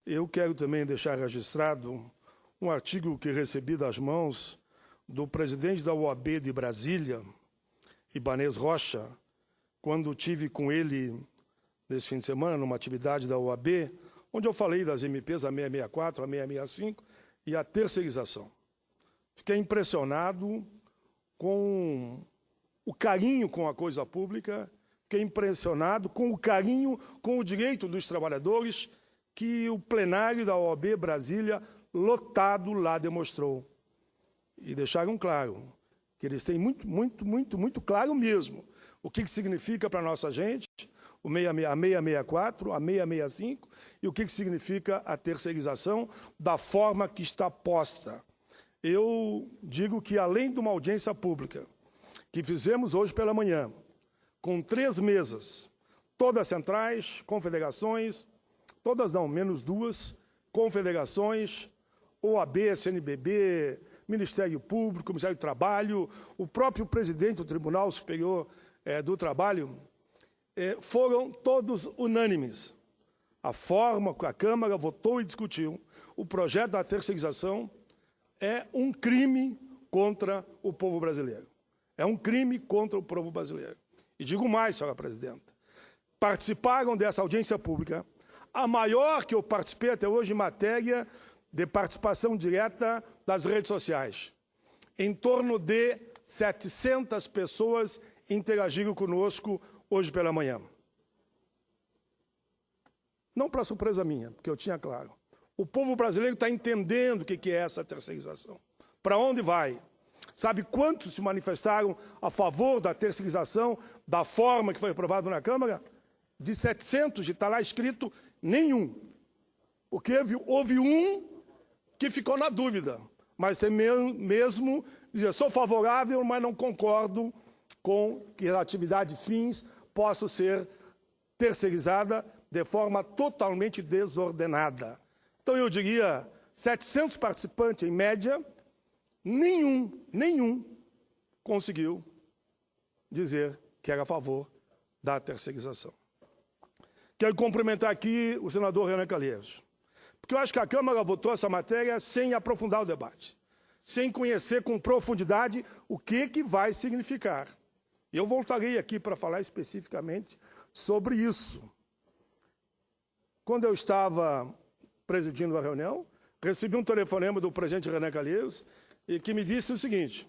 Eu quero também deixar registrado um artigo que recebi das mãos do presidente da OAB de Brasília, Ibanez Rocha, quando tive com ele nesse fim de semana, numa atividade da OAB, onde eu falei das MPs, a 664, a 665 e a terceirização. Fiquei impressionado com o carinho com a coisa pública, fiquei impressionado com o carinho com o direito dos trabalhadores que o plenário da OAB Brasília, lotado lá, demonstrou. E deixaram claro que eles têm muito claro mesmo o que significa para a nossa gente a 664, a 665 e o que significa a terceirização da forma que está posta. Eu digo que, além de uma audiência pública que fizemos hoje pela manhã, com 3 mesas, todas centrais, confederações, todas não, menos 2, confederações, OAB, CNBB, Ministério Público, Ministério do Trabalho, o próprio presidente do Tribunal Superior do Trabalho, foram todos unânimes. A forma que a Câmara votou e discutiu o projeto da terceirização é um crime contra o povo brasileiro. É um crime contra o povo brasileiro. E digo mais, senhora presidenta, participaram dessa audiência pública, a maior que eu participei até hoje em matéria de participação direta das redes sociais. Em torno de 700 pessoas interagiram conosco hoje pela manhã. Não para surpresa minha, porque eu tinha claro. O povo brasileiro está entendendo o que é essa terceirização. Para onde vai? Sabe quantos se manifestaram a favor da terceirização da forma que foi aprovado na Câmara? De 700, está lá escrito, nenhum. Porque houve um que ficou na dúvida, mas tem mesmo dizer, sou favorável, mas não concordo com que a atividade fins possa ser terceirizada de forma totalmente desordenada. Então, eu diria, 700 participantes, em média, nenhum conseguiu dizer que era a favor da terceirização. Quero cumprimentar aqui o senador Renan Calheiros, porque eu acho que a Câmara votou essa matéria sem aprofundar o debate, sem conhecer com profundidade o que vai significar. E eu voltarei aqui para falar especificamente sobre isso. Quando eu estava presidindo a reunião, recebi um telefonema do presidente Renan Calheiros, e que me disse o seguinte,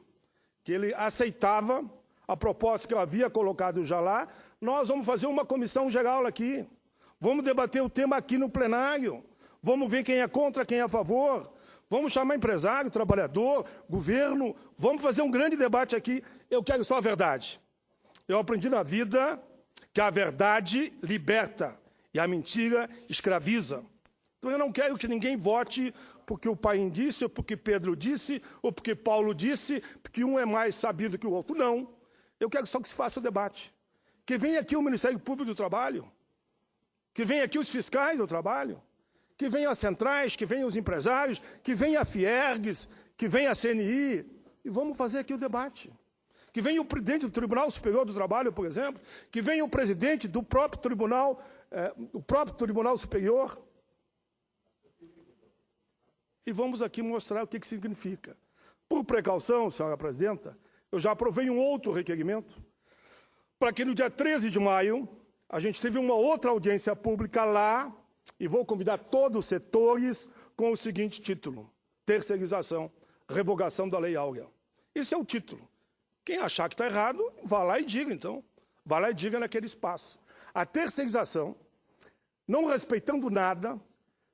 que ele aceitava a proposta que eu havia colocado já lá, nós vamos fazer uma comissão geral aqui, vamos debater o tema aqui no plenário, vamos ver quem é contra, quem é a favor, vamos chamar empresário, trabalhador, governo, vamos fazer um grande debate aqui, eu quero só a verdade. Eu aprendi na vida que a verdade liberta e a mentira escraviza. Então eu não quero que ninguém vote porque o Paim disse, ou porque Pedro disse, ou porque Paulo disse, porque um é mais sabido que o outro. Não. Eu quero só que se faça o debate. Que venha aqui o Ministério Público do Trabalho, que venha aqui os fiscais do trabalho, que venham as centrais, que venham os empresários, que venha a Fiergues, que venha a CNI, e vamos fazer aqui o debate. Que venha o presidente do Tribunal Superior do Trabalho, por exemplo, que venha o presidente do próprio Tribunal Superior, e vamos aqui mostrar o que significa. Por precaução, senhora presidenta, eu já aprovei um outro requerimento para que no dia 13 de maio a gente teve uma outra audiência pública lá e vou convidar todos os setores com o seguinte título: terceirização, revogação da Lei Áurea. Esse é o título. Quem achar que está errado, vá lá e diga, então. Vá lá e diga naquele espaço. A terceirização, não respeitando nada,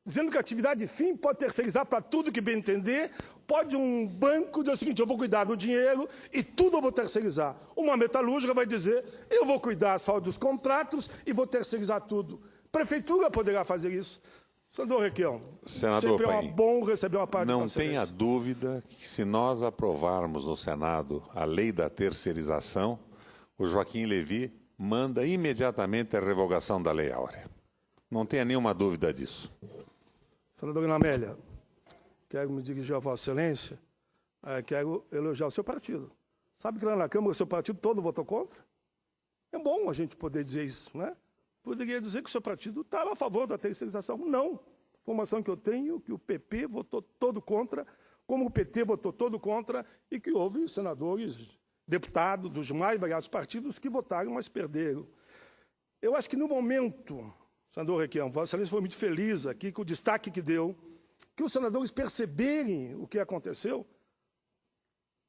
dizendo que a atividade fim pode terceirizar para tudo que bem entender, pode um banco dizer o seguinte, eu vou cuidar do dinheiro e tudo eu vou terceirizar. Uma metalúrgica vai dizer, eu vou cuidar só dos contratos e vou terceirizar tudo. Prefeitura poderá fazer isso. Senador Requião, sempre é bom receber uma parte Não tenha dúvida que se nós aprovarmos no Senado a lei da terceirização, o Joaquim Levy manda imediatamente a revogação da Lei Áurea. Não tenha nenhuma dúvida disso. Senadora Amélia, quero me dirigir a Vossa Excelência, quero elogiar o seu partido. Sabe que lá na Câmara o seu partido todo votou contra? É bom a gente poder dizer isso, né? Poderia dizer que o seu partido estava a favor da terceirização. Não. Informação que eu tenho que o PP votou todo contra, como o PT votou todo contra, e que houve senadores, deputados dos mais variados partidos que votaram, mas perderam. Eu acho que no momento, senador Requião, Vossa Excelência foi muito feliz aqui com o destaque que deu, que os senadores perceberem o que aconteceu,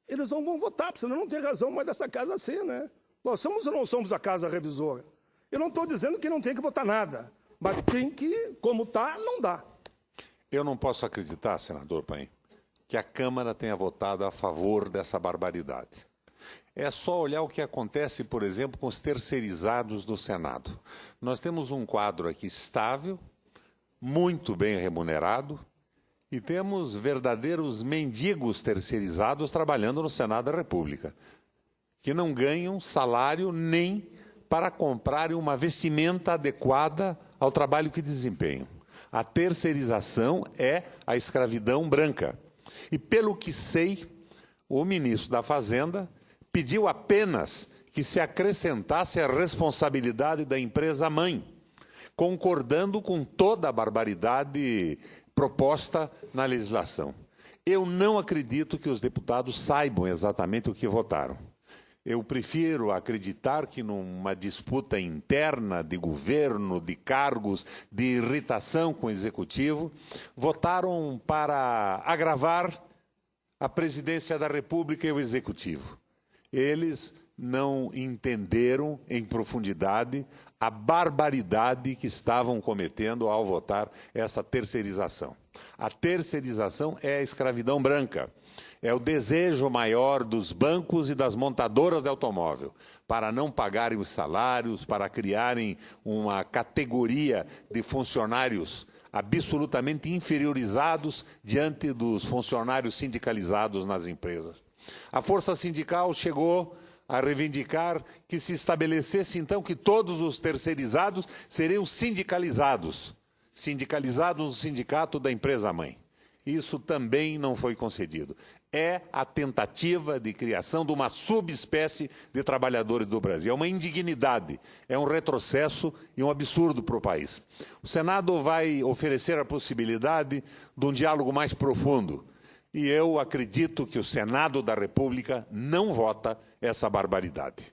eles não vão votar, porque senão não tem razão mais dessa casa ser, né? Nós somos ou não somos a casa revisora? Eu não estou dizendo que não tem que votar nada, mas tem que, como está, não dá. Eu não posso acreditar, senador Paim, que a Câmara tenha votado a favor dessa barbaridade. É só olhar o que acontece, por exemplo, com os terceirizados do Senado. Nós temos um quadro aqui estável, muito bem remunerado, e temos verdadeiros mendigos terceirizados trabalhando no Senado da República, que não ganham salário nem para comprarem uma vestimenta adequada ao trabalho que desempenham. A terceirização é a escravidão branca. E, pelo que sei, o ministro da Fazenda pediu apenas que se acrescentasse a responsabilidade da empresa-mãe, concordando com toda a barbaridade proposta na legislação. Eu não acredito que os deputados saibam exatamente o que votaram. Eu prefiro acreditar que numa disputa interna de governo, de cargos, de irritação com o Executivo, votaram para agravar a presidência da República e o Executivo. Eles não entenderam em profundidade a barbaridade que estavam cometendo ao votar essa terceirização. A terceirização é a escravidão branca. É o desejo maior dos bancos e das montadoras de automóvel para não pagarem os salários, para criarem uma categoria de funcionários absolutamente inferiorizados diante dos funcionários sindicalizados nas empresas. A força sindical chegou a reivindicar que se estabelecesse, então, que todos os terceirizados seriam sindicalizados no sindicato da empresa-mãe. Isso também não foi concedido. É a tentativa de criação de uma subespécie de trabalhadores do Brasil. É uma indignidade, é um retrocesso e um absurdo para o país. O Senado vai oferecer a possibilidade de um diálogo mais profundo. E eu acredito que o Senado da República não vota essa barbaridade.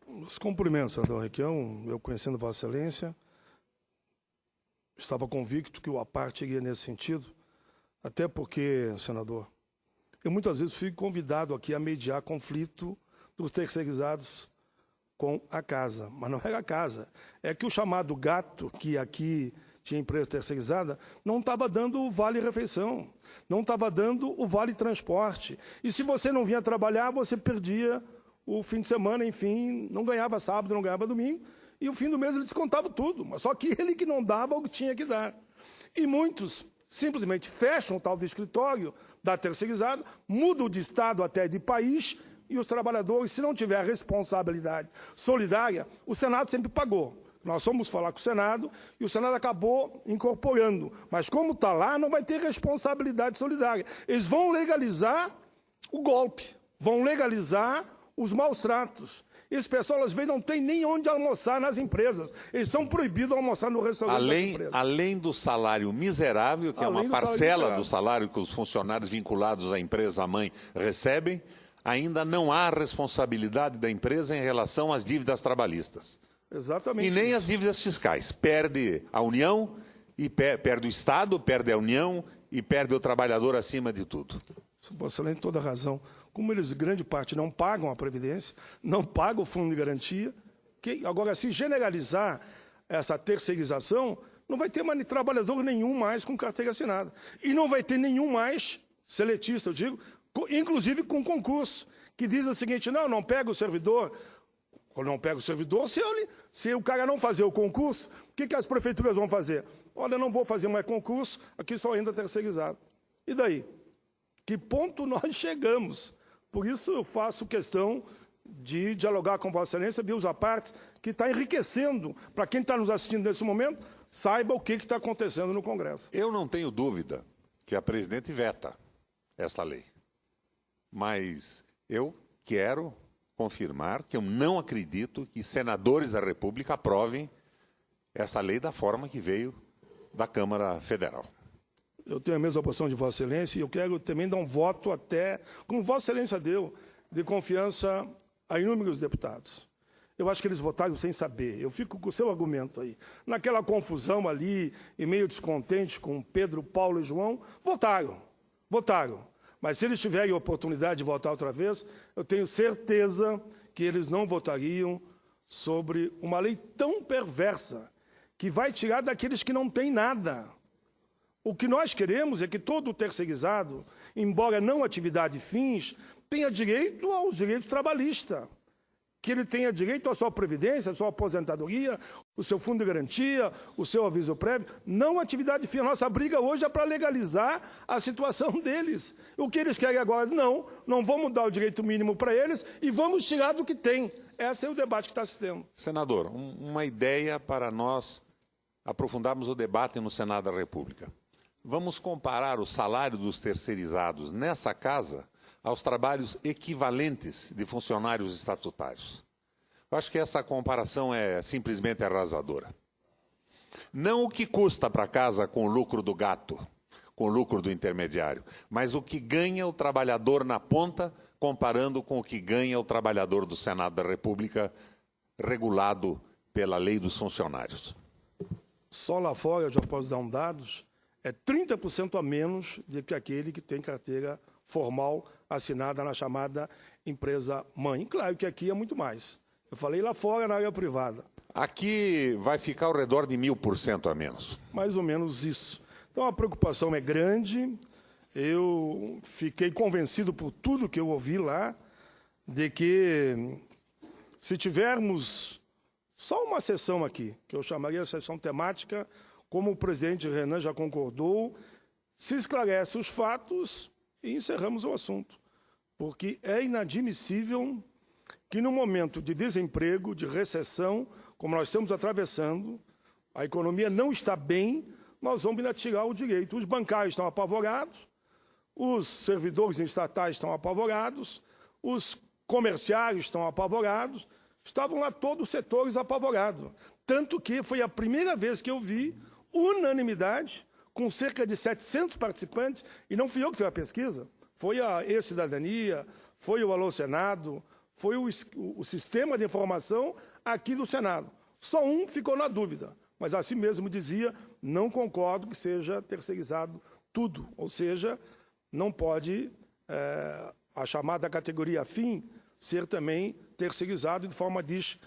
Os cumprimentos, senador Requião. Eu, conhecendo Vossa Excelência, estava convicto que o APAR iria nesse sentido, até porque, senador, eu muitas vezes fui convidado aqui a mediar conflito dos terceirizados com a casa, mas não era a casa. É que o chamado gato, que aqui tinha empresa terceirizada, não estava dando o vale-refeição, não estava dando o vale-transporte. E se você não vinha trabalhar, você perdia o fim de semana, enfim, não ganhava sábado, não ganhava domingo, e o fim do mês ele descontava tudo, mas só que ele que não dava o que tinha que dar. E muitos simplesmente fecham o tal do escritório da terceirizada, mudam de estado até de país, e os trabalhadores, se não tiver responsabilidade solidária, o Senado sempre pagou. Nós fomos falar com o Senado e o Senado acabou incorporando. Mas como está lá, não vai ter responsabilidade solidária. Eles vão legalizar o golpe, vão legalizar os maus tratos. Esse pessoal, às vezes, não tem nem onde almoçar nas empresas. Eles são proibidos de almoçar no restaurante das empresas. Além do salário miserável, que é uma parcela do salário que os funcionários vinculados à empresa-mãe recebem, ainda não há responsabilidade da empresa em relação às dívidas trabalhistas. Exatamente. E nem as dívidas fiscais. Perde a União, e perde o Estado, perde a União e perde o trabalhador acima de tudo. Vossa Excelência tem toda a razão. Como eles, grande parte, não pagam a Previdência, não pagam o Fundo de Garantia, agora, se generalizar essa terceirização, não vai ter mais trabalhador nenhum mais com carteira assinada. E não vai ter nenhum mais seletista, eu digo, inclusive com concurso, que diz o seguinte: não pega o servidor. Quando não pega o servidor, se o cara não fazer o concurso, o que as prefeituras vão fazer? Olha, não vou fazer mais concurso, aqui só ainda terceirizado. E daí? Que ponto nós chegamos? Por isso eu faço questão de dialogar com Vossa Excelência, via os apartes, que está enriquecendo, para quem está nos assistindo nesse momento, saiba o que está acontecendo no Congresso. Eu não tenho dúvida que a presidente veta esta lei. Mas eu quero confirmar que eu não acredito que senadores da República aprovem essa lei da forma que veio da Câmara Federal. Eu tenho a mesma posição de Vossa Excelência e eu quero também dar um voto até, como Vossa Excelência deu, de confiança a inúmeros deputados. Eu acho que eles votaram sem saber. Eu fico com o seu argumento aí. Naquela confusão ali, e meio descontente com Pedro, Paulo e João, votaram. Mas se eles tiverem a oportunidade de votar outra vez, eu tenho certeza que eles não votariam sobre uma lei tão perversa que vai tirar daqueles que não têm nada. O que nós queremos é que todo terceirizado, embora não atividade fins, tenha direito aos direitos trabalhistas, que ele tenha direito à sua previdência, à sua aposentadoria, o seu fundo de garantia, o seu aviso prévio, não atividade fim. A nossa briga hoje é para legalizar a situação deles. O que eles querem agora? Não vamos dar o direito mínimo para eles e vamos tirar do que tem. Esse é o debate que está se tendo. Senador, uma ideia para nós aprofundarmos o debate no Senado da República. Vamos comparar o salário dos terceirizados nessa casa aos trabalhos equivalentes de funcionários estatutários. Eu acho que essa comparação é simplesmente arrasadora. Não o que custa para a casa com o lucro do gato, com o lucro do intermediário, mas o que ganha o trabalhador na ponta, comparando com o que ganha o trabalhador do Senado da República, regulado pela lei dos funcionários. Só lá fora, eu já posso dar dados, é 30% a menos do que aquele que tem carteira formal assinada na chamada empresa-mãe. Claro que aqui é muito mais. Eu falei lá fora, na área privada. Aqui vai ficar ao redor de 1000% a menos. Mais ou menos isso. Então, a preocupação é grande. Eu fiquei convencido por tudo que eu ouvi lá, de que se tivermos só uma sessão aqui, que eu chamaria de sessão temática, como o presidente Renan já concordou, se esclarece os fatos e encerramos o assunto. Porque é inadmissível que, no momento de desemprego, de recessão, como nós estamos atravessando, a economia não está bem, nós vamos ainda tirar o direito. Os bancários estão apavorados, os servidores estatais estão apavorados, os comerciários estão apavorados, estavam lá todos os setores apavorados. Tanto que foi a primeira vez que eu vi unanimidade, com cerca de 700 participantes, e não fui eu que fiz a pesquisa, foi a E-Cidadania, foi o Alô Senado, foi o sistema de informação aqui do Senado. Só um ficou na dúvida, mas assim mesmo dizia, não concordo que seja terceirizado tudo, ou seja, não pode a chamada categoria fim ser também terceirizado de forma discriminada.